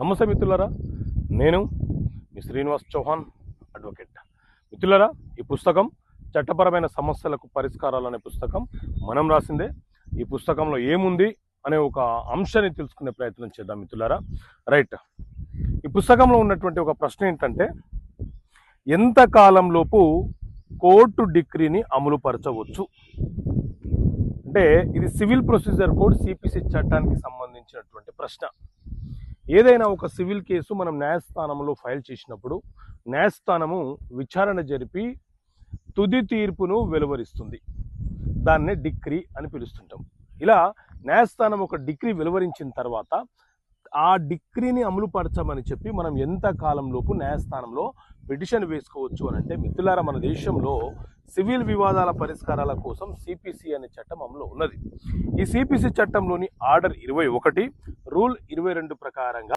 నమస్తే మిత్రులారా, నేను మీ శ్రీనివాస్ చౌహాన్ అడ్వకేట్. మిత్రులారా, ఈ పుస్తకం చట్టపరమైన సమస్యలకు పరిష్కారాలు అనే పుస్తకం మనం రాసిందే. ఈ పుస్తకంలో ఏముంది అనే ఒక అంశాన్ని తెలుసుకునే ప్రయత్నం చేద్దాం మిత్రులారా. రైట్, ఈ పుస్తకంలో ఉన్నటువంటి ఒక ప్రశ్న ఏంటంటే, ఎంత కాలంలోపు కోర్టు డిగ్రీని అమలుపరచవచ్చు? అంటే ఇది సివిల్ ప్రొసీజర్ కోడ్ సిపిసి చట్టానికి సంబంధించినటువంటి ప్రశ్న. ఏదైనా ఒక సివిల్ కేసు మనం న్యాయస్థానంలో ఫైల్ చేసినప్పుడు న్యాయస్థానము విచారణ జరిపి తుది తీర్పును వెలువరిస్తుంది. దాన్నే డిగ్రీ అని పిలుస్తుంటాం. ఇలా న్యాయస్థానం ఒక డిగ్రీ వెలువరించిన తర్వాత ఆ డిగ్రీని అమలుపరచమని చెప్పి మనం ఎంత కాలంలోపు న్యాయస్థానంలో పిటిషన్ వేసుకోవచ్చు అని అంటే, మిత్రులారా, మన దేశంలో సివిల్ వివాదాల పరిష్కారాల కోసం సిపిసి అనే చట్టం అమలు ఉన్నది. ఈ సిపిసి చట్టంలోని ఆర్డర్ 21 రూల్ 22 ప్రకారంగా